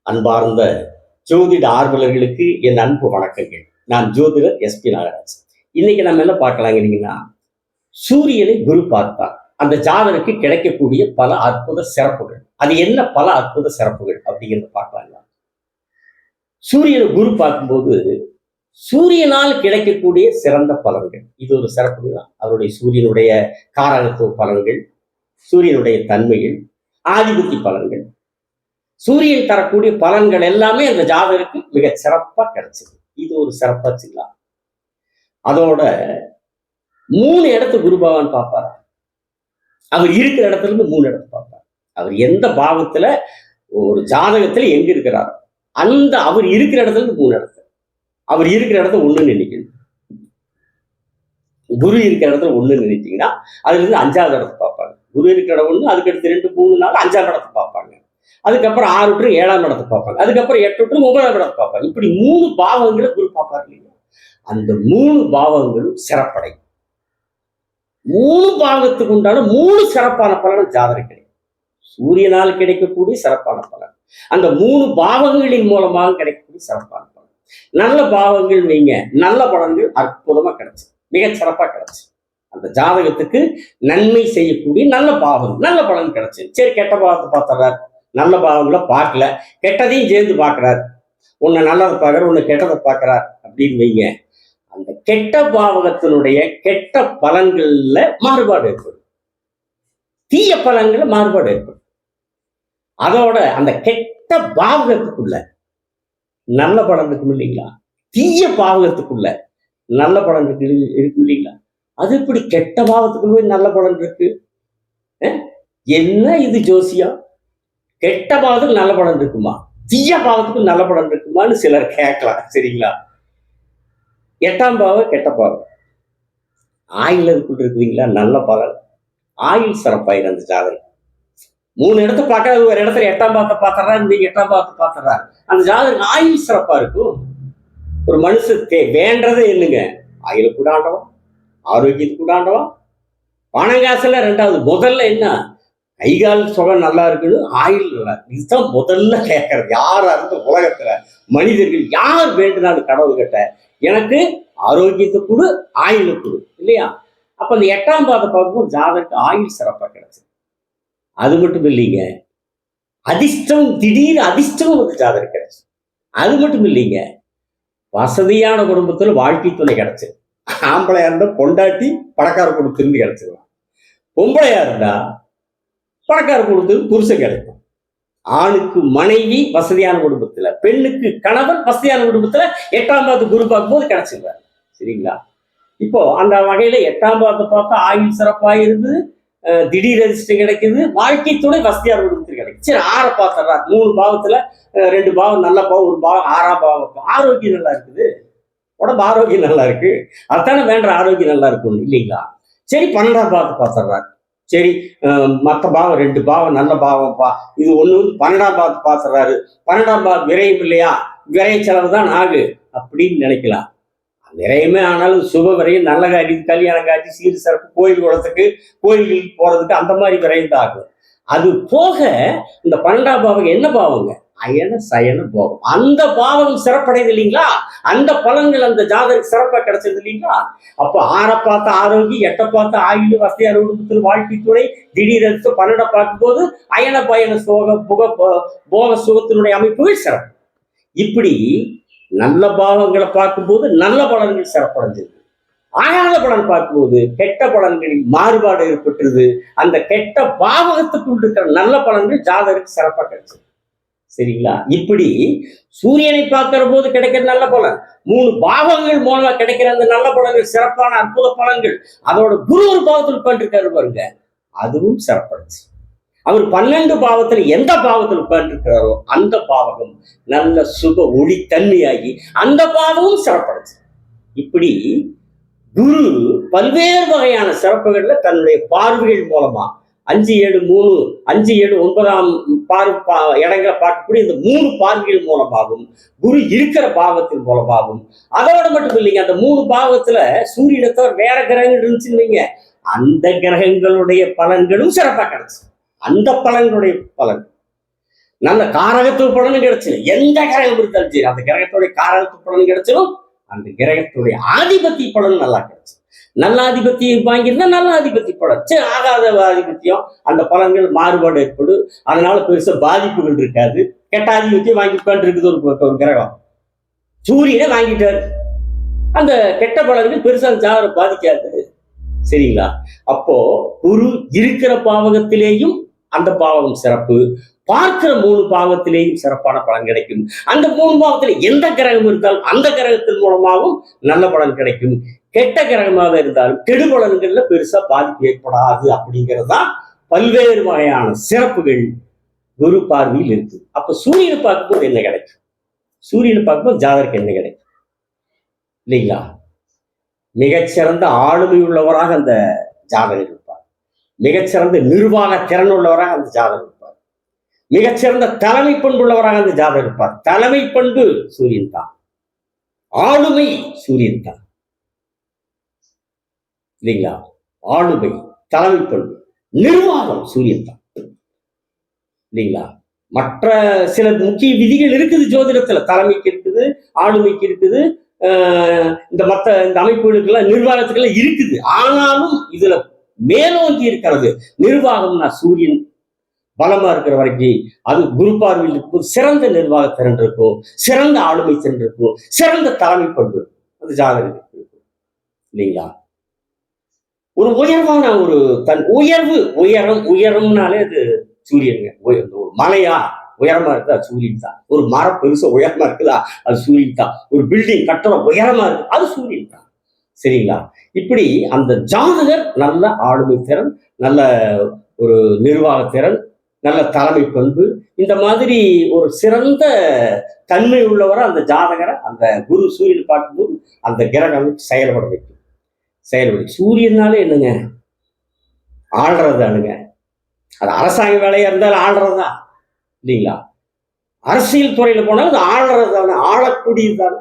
அன்பார்ந்த ஜோதிட ஆர்வலர்களுக்கு என் அன்பு வணக்கங்கள். நான் ஜோதிடர் எஸ்பி நாகராஜ். இன்னைக்கு நம்ம என்ன பார்க்கலாங்கிறீங்கன்னா, சூரியனை குரு பார்த்தார் அந்த ஜாதகருக்கு கிடைக்கக்கூடிய பல அற்புத சிறப்புகள். அது என்ன பல அற்புத சிறப்புகள் அப்படிங்கிறத பார்க்கலாங்களா? சூரியனை குரு பார்க்கும்போது சூரியனால் கிடைக்கக்கூடிய சிறந்த பலன்கள், இது ஒரு சிறப்புங்களா? அவருடைய சூரியனுடைய காரகத்துவ பலன்கள், சூரியனுடைய தன்மைகள், ஆதிபத்தி பலன்கள், சூரியன் தரக்கூடிய பலன்கள் எல்லாமே அந்த ஜாதகருக்கு மிக சிறப்பா கிடைச்சது. இது ஒரு சிறப்பாச்சுங்களா? அதோட 3 இடத்து குரு பகவான் பார்ப்பார். அவர் இருக்கிற இடத்துல இருந்து 3 இடத்தை பார்ப்பார். அவர் எந்த பாவத்துல ஒரு ஜாதகத்துல எங்க இருக்கிறாரோ அந்த அவர் இருக்கிற இடத்துல இருந்து 3 இடத்துல, அவர் இருக்கிற இடத்த 1 நினைக்கணும். குரு இருக்கிற இடத்துல 1 நினைச்சீங்கன்னா அதுல இருந்து 5வது இடத்தை பார்ப்பாங்க. குரு இருக்கிற இடம் 1, அதுக்கடுத்து 2, 3, 4, 5வது இடத்தை பார்ப்பாங்க. அதுக்கப்புறம் 6 விட்டு 7ஆம் இடத்தை பார்ப்பாங்க. அதுக்கப்புறம் 8 விட்டு 9ஆம் இடத்தை பார்ப்பாங்க. இப்படி 3 பாவங்களை குரு பார்ப்பார் இல்லையா? அந்த 3 பாவங்களும் சிறப்படை. 3 பாவத்துக்கு உண்டான 3 சிறப்பான பலன் ஜாதகம் கிடைக்கும். சூரியனால் கிடைக்கக்கூடிய சிறப்பான பலன், அந்த 3 பாவங்களின் மூலமாக கிடைக்கக்கூடிய சிறப்பான பலன். நல்ல பாவங்கள் வைங்க, நல்ல பலன்கள் அற்புதமா கிடைச்சு, மிக சிறப்பா கிடைச்சு. அந்த ஜாதகத்துக்கு நன்மை செய்யக்கூடிய நல்ல பாவம், நல்ல பலன் கிடைச்சு. சரி, கெட்ட பாவத்தை பார்த்துறாரு, நல்ல பாவங்களை பார்க்கல, கெட்டதையும் சேர்ந்து பார்க்கிறார். உன்னை நல்லதை பார்க்கறார், உன்னை கெட்டதை பார்க்கிறார் அப்படின்னு வைங்க. அந்த கெட்ட பாவகத்தினுடைய கெட்ட பலன்கள்ல மாறுபாடு ஏற்படும், தீய பலன்கள்ல மாறுபாடு ஏற்படும். அதோட அந்த கெட்ட பாவகத்துக்குள்ள நல்ல பலன் இருக்கும் இல்லைங்களா? தீய பாவகத்துக்குள்ள நல்ல பலன் இருக்கும் இல்லைங்களா? அது இப்படி கெட்ட பாவத்துக்குள்ள நல்ல பலன் இருக்கு? என்ன இது ஜோசியம்? கெட்ட பாவத்துக்கு நல்ல பலன் இருக்குமா, தீய பாவத்துக்கு நல்ல பலன் இருக்குமான்னு சிலர் கேட்கலாம். சரிங்களா? 8ஆம் பாவம் கெட்ட பாவம், ஆயுள் அதுக்குள்ள இருக்குதுங்களா நல்ல பலன், ஆயுள் சிறப்பாயிரு. அந்த ஜாதகம் 3 இடத்தை பார்க்கறது, ஒரு இடத்துல 8ஆம் பாவத்தை பார்த்துறாரு, நீங்க 8ஆம் பாவத்தை பார்த்துறாரு, அந்த ஜாதகம் ஆயுள் சிறப்பா இருக்கும். ஒரு மனுஷத்தை வேண்டதே என்னங்க? ஆயுள கூட ஆண்டவன், ஆரோக்கியத்துக்கு கூட ஆண்டவன், பணங்காசுல 2வது. முதல்ல என்ன? கைகால் சுகம் நல்லா இருக்குன்னு, ஆயுள் நல்லா இருக்கு. இதுதான் முதல்ல கேட்கறது. யாரா இருந்து உலகத்துல மனிதர்கள் யார் வேண்டுனாலும் கடவுள் கிட்ட எனக்கு ஆரோக்கியத்தை கொடு, ஆயுள கொடு இல்லையா? அப்ப அந்த 8ஆம் பாவத்தை பார்க்கும்போது ஜாதகத்துக்கு ஆயுள் சிறப்பா கிடைச்சது. அது மட்டும் இல்லைங்க, அதிர்ஷ்டம், திடீர் அதிர்ஷ்டம் வந்து ஜாதகம் கிடைச்சு. அது மட்டும் இல்லைங்க, வசதியான குடும்பத்துல வாழ்க்கை துணை கிடைச்சு. ஆம்பளையா இருந்தா பொண்டாட்டி பணக்கார குடும்பத்திலிருந்து கிடைச்சிருவான், பொம்பளையா இருந்தா பணக்கார குடும்பத்துக்கு புருஷன் கிடைக்கும். ஆணுக்கு மனைவி வசதியான குடும்பத்துல, பெண்ணுக்கு கணவன் வசதியான குடும்பத்துல 8ஆம் பாவத்து குரு பார்க்கும்போது கிடைச்சிருவார். சரிங்களா? இப்போ அந்த வகையில 8ஆம் பாவத்தை பார்த்தா ஆயுள் சிறப்பாயிருந்து, திடீர் அதிர்ஷ்டம் கிடைக்குது, வாழ்க்கை துணை வசதியான குடும்பத்துக்கு கிடைக்கும். சரி, 6 பார்த்துறாரு. 3 பாவத்துல 2 பாவம் நல்ல பாவம், 1 பாவம் 6ஆம் பாவம். ஆரோக்கியம் நல்லா இருக்குது, உடம்பு ஆரோக்கியம் நல்லா இருக்கு, அதுதானே வேண்ட ஆரோக்கியம் நல்லா இருக்கும் இல்லைங்களா? சரி, 12ஆம் பாவத்தை பார்த்துறாரு. சரி, மற்ற பாவம் 2 பாவம் நல்ல பாவம் பா, இது ஒண்ணு வந்து 12ஆம் பாவத்தை பார்த்துறாரு. 12ஆம் பாவம் விரயம் இல்லையா, விரைய செலவு தான் ஆகு அப்படின்னு நினைக்கலாம். நிறையமே ஆனாலும் சுப விரையும், நல்ல காரியம், கல்யாணம் காட்சி, சீர் சிறப்பு, கோயில் குளத்துக்கு, கோயில்களுக்கு போறதுக்கு அந்த மாதிரி விரையும் தான் ஆகும். அது போக இந்த 12ஆம் பாவம் என்ன பாவங்க? அயன சயன போகம். அந்த பாவம் சிறப்படைது இல்லைங்களா? அந்த பலன்கள் அந்த ஜாதகம் சிறப்பா கிடைச்சது இல்லைங்களா? அப்போ 6 பார்த்த ஆரோக்கியம், 8 பார்த்த ஆயுள், வசதியான குடும்பத்தில் வாழ்க்கை துணை, திடீர் 12 பார்க்கும்போது அயன பயன சோக போக சுகத்தினுடைய அமைப்புகள் சிறப்பு. இப்படி நல்ல பாவங்களை பார்க்கும்போது நல்ல பலன்கள் சிறப்படைஞ்சது. ஆகாத பலன் பார்க்கும்போது கெட்ட பலன்களில் மாறுபாடு ஏற்பட்டுருது. அந்த கெட்ட பாவகத்துக்குள் இருக்கிற நல்ல பலன்கள் ஜாதகருக்கு சிறப்பா கிடைச்சது. சரிங்களா? இப்படி சூரியனை பார்க்கிற போது கிடைக்கிற நல்ல பலன், 3 பாவங்கள் மூலமா கிடைக்கிற அந்த நல்ல பலன்கள், சிறப்பான அற்புத பலன்கள். அதோட குரு ஒரு பாவத்தில் உட்கார்ந்துருக்காரு பாருங்க, அதுவும் சிறப்படைச்சு. அவர் 12 பாவத்துல எந்த பாவத்தில் உட்கார்ந்துருக்கிறாரோ அந்த பாவகம் நல்ல சுக ஒளி தன்மையாகி அந்த பாவமும் சிறப்படைச்சு. இப்படி குரு பல்வேறு வகையான சிறப்புகள்ல தன்னுடைய பார்வைகள் மூலமா 5, 7, 3, 5, 7, 9ஆம் இடங்களை பார்க்கக்கூடிய இந்த 3 பார்வைகள் மூலமாகவும், குரு இருக்கிற பாவத்தின் மூலமாகவும், அதோட மட்டும் இல்லைங்க, அந்த 3 பாவத்துல சூரியனை தவிர வேற கிரகங்கள் இருந்துச்சுன்னு வைங்க, அந்த கிரகங்களுடைய பலன்களும் சிறப்பா கிடைச்சு. அந்த பலன்களுடைய பலன் நல்ல காரகத்துவ பலனும் கிடைச்சிடும். எந்த கிரகம் இருந்தாலும் சரி அந்த கிரகத்துடைய காரகத்துவ பலனும் கிடைச்சிடும், அந்த கிரகத்துடைய ஆதிபத்திய பலன் நல்லா கிடைச்சிடும். நல்ல ஆதிபத்தியம் வாங்கியிருந்தா நல்ல ஆதிபத்திய பலன், சரி ஆகாத ஆதிபத்தியம் அந்த பலன்கள் மாறுபாடு ஏற்படும், அதனால பெருசா பாதிப்புகள் இருக்காது. கெட்ட ஆதிபத்தியம் வாங்கி உட்கார்ந்து ஒரு கிரகம் சூரியனை வாங்கிட்டாரு, அந்த கெட்ட பலன்கள் பெருசா ஜாதகம் பாதிக்காது. சரிங்களா? அப்போ குரு இருக்கிற பாவகத்திலேயும் அந்த பாவகம் சிறப்பு, பார்க்கிற 3 பாவத்திலேயும் சிறப்பான பலன் கிடைக்கும். அந்த 3 பாவத்தில் எந்த கிரகம் இருந்தாலும் அந்த கிரகத்தின் மூலமாகவும் நல்ல பலன் கிடைக்கும். கெட்ட கிரகமாக இருந்தாலும் கெடு பலன்கள்ல பெருசா பாதிப்பு ஏற்படாது. அப்படிங்கிறதுதான் பல்வேறு வகையான சிறப்புகள் குரு பார்வையில் இருக்கு. அப்ப சூரியனை பார்க்கும்போது என்ன கிடைக்கும்? சூரியனை பார்க்கும்போது ஜாதகருக்கு என்ன கிடைக்கும் இல்லைங்களா? மிகச்சிறந்த ஆளுமை உள்ளவராக அந்த ஜாதகர் இருப்பார், மிகச்சிறந்த நிர்வாக திறன் உள்ளவராக அந்த ஜாதகர் இருப்பார், மிகச்சிறந்த தலைமை பண்புள்ளவராக அந்த ஜாதகர் இருப்பார். தலைமை பண்பு சூரியன் தான், ஆளுமை சூரியன் தான் இல்லைங்களா? ஆளுமை, தலைமை பண்பு, நிர்வாகம் சூரியன் தான் இல்லைங்களா? மற்ற சில முக்கிய விதிகள் இருக்குது ஜோதிடத்துல, தலைமைக்கு இருக்குது, ஆளுமைக்கு இருக்குது, இந்த அமைப்புகளுக்கெல்லாம் நிர்வாகத்துக்கெல்லாம் இருக்குது. ஆனாலும் இதுல மேலோங்கி இருக்கிறது நிர்வாகம்னா சூரியன் பலமா இருக்கிற வரைக்கும் அது குரு பார்வையில் இருக்கும். சிறந்த நிர்வாக திறன் இருக்கும், சிறந்த ஆளுமை திறன் இருக்கும், சிறந்த தலைமை பண்பு அந்த ஜாதகத்துக்கு இருக்கும் இல்லைங்களா? ஒரு உயர்வான ஒரு உயரம்னாலே அது சூரியனுங்க. ஒரு மலையா உயரமா இருக்குதா சூரியன் தான். ஒரு மரம் பெருசா உயரமா இருக்குதா அது சூரியன் தான். ஒரு பில்டிங் கட்டணம் உயரமா இருக்கு அது சூரியன் தான். சரிங்களா? இப்படி அந்த ஜாதகர் நல்ல ஆளுமை திறன், நல்ல ஒரு நிர்வாக திறன், நல்ல தலைமை பண்பு, இந்த மாதிரி ஒரு சிறந்த தன்மை உள்ளவரை அந்த ஜாதகரை அந்த குரு சூரியன் பார்க்கும்போது அந்த கிரகம் செயல்பட வைக்கும். சூரியனாலே என்னங்க? ஆள்றதானுங்க. அது அரசாங்க வேலையா இருந்தாலும் ஆள்றதுதான் இல்லைங்களா? அரசியல் துறையில போனாலும் அது ஆள்றது தானே, ஆளக்கூடியது தானே.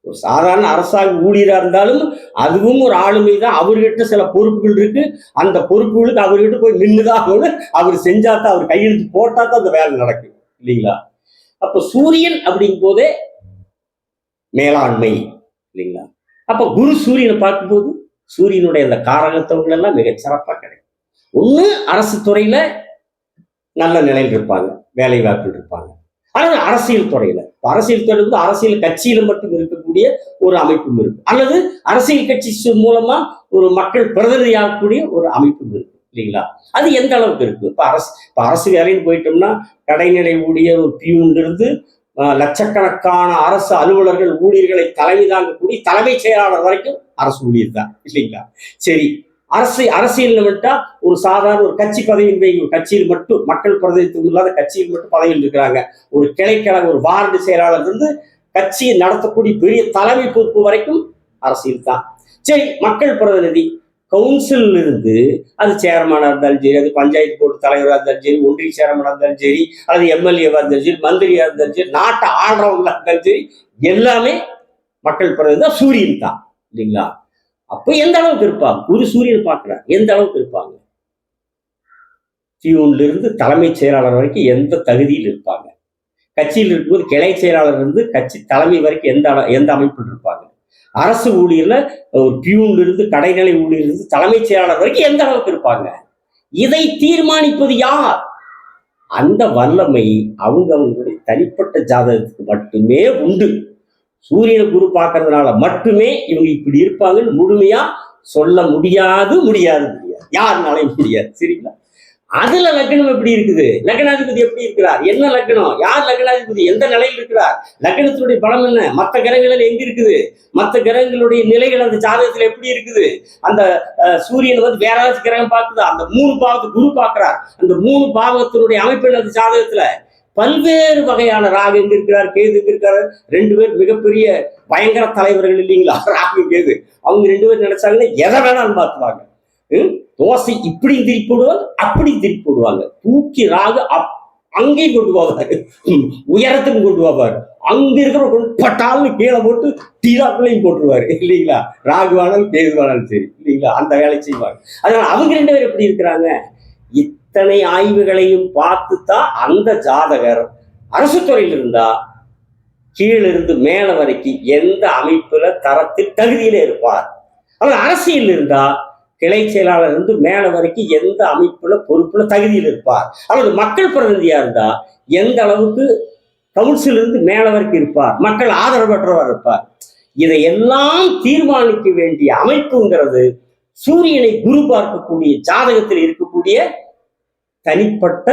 ஒரு சாதாரண அரசாங்க ஊழியரா இருந்தாலும் அதுவும் ஒரு ஆளுமை தான். அவர்கிட்ட சில பொறுப்புகள் இருக்கு, அந்த பொறுப்புகளுக்கு அவர்கிட்ட போய் நின்றுதான் அவர் செஞ்சாதான், அவர் கையெழுத்து போட்டாதான் அந்த வேலை நடக்கும் இல்லைங்களா? அப்ப சூரியன் அப்படிங்கும் போதே மேலாண்மை இல்லைங்களா? அப்ப குரு சூரியனை பார்க்கும்போது சூரியனுடைய அந்த காரகத்துவங்கள் எல்லாம் மிக சிறப்பா கிடைக்கும். ஒண்ணு அரசு துறையில நல்ல நிலையில் இருப்பாங்க, வேலை வாய்ப்பில் இருப்பாங்க, அல்லது அரசியல் துறையில. அரசியல் துறை வந்து அரசியல் கட்சியில மட்டும் இருக்கக்கூடிய ஒரு அமைப்பும் இருக்கு, அல்லது அரசியல் கட்சி மூலமா ஒரு மக்கள் பிரதிநிதியாகக்கூடிய ஒரு அமைப்பும் இருக்கு இல்லைங்களா? அது எந்த அளவுக்கு இருக்கு? இப்ப அரசு வேலைன்னு போயிட்டோம்னா கடைநிலை ஊழியர், ஒரு பியூன் இருந்து லட்சக்கணக்கான அரசு அலுவலர்கள் ஊழியர்களை தலைமை தாங்கக்கூடிய தலைமை செயலாளர் வரைக்கும் அரசு ஊழியர் தான் இல்லைங்களா? சரி, அரசியல் விட்டா ஒரு சாதாரண ஒரு கட்சி பதவியின் ஒரு கட்சியில் மட்டும், மக்கள் பிரதிநிதித்துவம் இல்லாத கட்சியில் மட்டும் பதவியில் இருக்கிறாங்க. ஒரு கிளைக்கழக ஒரு வார்டு செயலாளர் இருந்து கட்சியை நடத்தக்கூடிய பெரிய தலைமை பொறுப்பு வரைக்கும் அரசியல் தான். சரி, மக்கள் பிரதிநிதி கவுன்சில் இருந்து அது சேர்மனா இருந்தாலும் சரி, அது பஞ்சாயத்து போர்டு தலைவராக இருந்தாலும் சரி, ஒன்றிய சேர்மனா இருந்தாலும் சரி, அது எம்எல்ஏவா இருந்தாலும் சரி, மந்திரியா இருந்தாலும் சரி, நாட்டை ஆள்றவங்களா இருந்தாலும் சரி, எல்லாமே மக்கள் பிரதிநிதி சூரியன் தான் இல்லைங்களா? அப்ப எந்த அளவுக்கு இருப்பாங்க? ஒரு சூரியன் பார்க்கிறார், எந்த அளவுக்கு இருப்பாங்க? பியூன்ல இருந்து தலைமை செயலாளர் வரைக்கும் எந்த தகுதியில் இருப்பாங்க? கட்சியில் இருக்கும்போது கிளை செயலாளர் இருந்து கட்சி தலைமை வரைக்கும் எந்த அமைப்பில் இருப்பாங்க? அரசு ஊழியர்ல ஒரு பியூன்ல இருந்து கடைநிலை ஊழியர் இருந்து தலைமை செயலாளர் வரைக்கும் எந்த அளவுக்கு இருப்பாங்க? இதை தீர்மானிப்பது யார்? அந்த வல்லமை அவங்களுடைய தனிப்பட்ட ஜாதகத்துக்கு மட்டுமே உண்டு. சூரியனை குரு பார்க்கறதுனால மட்டுமே இவங்க இப்படி இருப்பாங்கன்னு முழுமையா சொல்ல முடியாது. யாருனாலையும் முடியாது. சரிங்களா? அதுல லக்னம் எப்படி இருக்குது? லக்னாதிபதி எப்படி இருக்கிறார்? என்ன லக்னம்? யார் லக்னாதிபதி? எந்த நிலையில் இருக்கிறார்? லக்னத்தினுடைய பலம் என்ன? மற்ற கிரகங்கள் எங்க இருக்குது? மற்ற கிரகங்களுடைய நிலைகள் அந்த ஜாதகத்துல எப்படி இருக்குது? அந்த சூரியன் வந்து வேற ஏதாச்சும் கிரகம் பார்க்குதா? அந்த 3 பாவத்தை குரு பார்க்கிறார். அந்த 3 பாவத்தினுடைய அமைப்பு அந்த ஜாதகத்துல பல்வேறு வகையான ராகு எங்க இருக்கிறார், கேது எங்க இருக்காரு. 2 பேர் மிகப்பெரிய பயங்கர தலைவர்கள் இல்லைங்களா? ராகு கேது. அவங்க 2 பேர் நினைச்சாங்கன்னா எதை வேணாலும் பார்த்துவாங்க. தோசை இப்படி திருப்பி போடுவாங்க, அப்படி திருப்பி போடுவாங்க. தூக்கி ராகு அங்கேயும் கொண்டு போவாரு, உயரத்துக்கும் கொண்டு போவாரு. அங்க இருக்கிற பட்டாலும் கீழே போட்டு தீராக்குள்ளையும் போட்டுருவாரு இல்லைங்களா? ராகுவானாலும் கேதுவானாலும் சரி இல்லைங்களா? அந்த வேலை செய்வாங்க. அதனால அவங்க 2 பேர் எப்படி இருக்கிறாங்க? இத்தனை ஆய்வுகளையும் பார்த்து தான் அந்த ஜாதகர் அரசு துறையில் இருந்தா கீழிருந்து மேல வரைக்கும் எந்த அமைப்புல தரத்தில் தகுதியில இருப்பார், அல்லது அரசியல் இருந்தா கிளை செயலாளர் இருந்து மேல வரைக்கும் எந்த அமைப்புல பொறுப்புல தகுதியில் இருப்பார், அல்லது மக்கள் பிரதிநிதியா இருந்தா எந்த அளவுக்கு கவுன்சில் இருந்து மேல வரைக்கும் இருப்பார், மக்கள் ஆதரவு பெற்றவர் இருப்பார். இதையெல்லாம் தீர்மானிக்க வேண்டிய அமைப்புங்கிறது சூரியனை குரு பார்க்கக்கூடிய ஜாதகத்தில் இருக்கக்கூடிய தனிப்பட்ட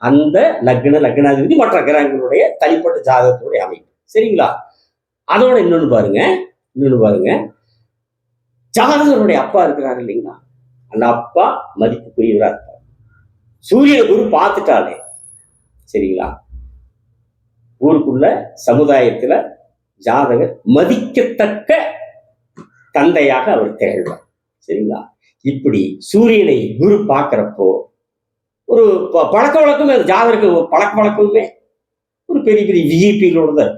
அந்த லக்னாதிபதி மற்ற கிரகங்களுடைய தனிப்பட்ட ஜாதகத்துடைய அமைப்பு. சரிங்களா? அதோட இன்னொன்னு பாருங்க, ஜாதகருடைய அப்பா இருக்கிறார் இல்லைங்களா, அந்த அப்பா மதிப்புக்குரியவரா இருப்பார். சூரிய குரு பார்த்துட்டாலே சரிங்களா, ஊருக்குள்ள சமுதாயத்துல ஜாதகர் மதிக்கத்தக்க தந்தையாக அவர் திகழ்வார். சரிங்களா? இப்படி சூரியனை குரு பார்க்கிறப்போ ஒரு பழக்க வழக்கம், அந்த ஜாதகருக்கு பழக்க வழக்கமே ஒரு பெரிய பெரிய விஐபிகளோட தான்.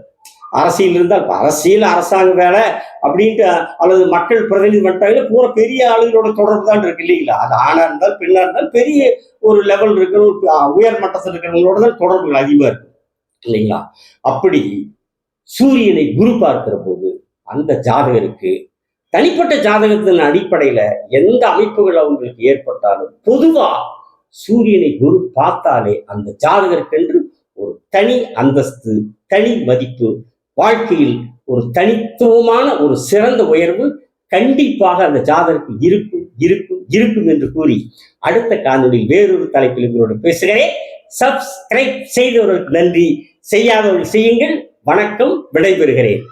அரசியல் இருந்தால் அரசியல் அரசாங்க வேலை அப்படின்ட்டு, அல்லது மக்கள் பிரதிநிதி பண்ணிட்டாங்க பூரா பெரிய ஆளுகளோட தொடர்பு தான் இருக்கு இல்லைங்களா. அது ஆணா இருந்தால் பெண்ணா இருந்தால் பெரிய ஒரு லெவல் இருக்கிற உயர் மட்டத்தில் இருக்கிறவங்களோட தான் தொடர்புகள் அதிகமா இருக்கு இல்லைங்களா. அப்படி சூரியனை குரு பார்க்கிற போது அந்த ஜாதகருக்கு தனிப்பட்ட ஜாதகத்தின் அடிப்படையில எந்த அமைப்புகள் அவங்களுக்கு ஏற்பட்டாலும் பொதுவா சூரியனை குரு பார்த்தாலே அந்த ஜாதகருக்கென்று ஒரு தனி அந்தஸ்து, தனி மதிப்பு, வாழ்க்கையில் ஒரு தனித்துவமான ஒரு சிறந்த உயர்வு கண்டிப்பாக அந்த ஜாதகருக்கு இருக்கும் இருக்கும் இருக்கும் என்று கூறி அடுத்த காணொலியில் வேறொரு தலைப்பில் உங்களோடு பேசுகிறேன். சப்ஸ்கிரைப் செய்தவர்களுக்கு நன்றி, செய்யாதவர்கள் செய்யுங்கள். வணக்கம், விடைபெறுகிறேன்.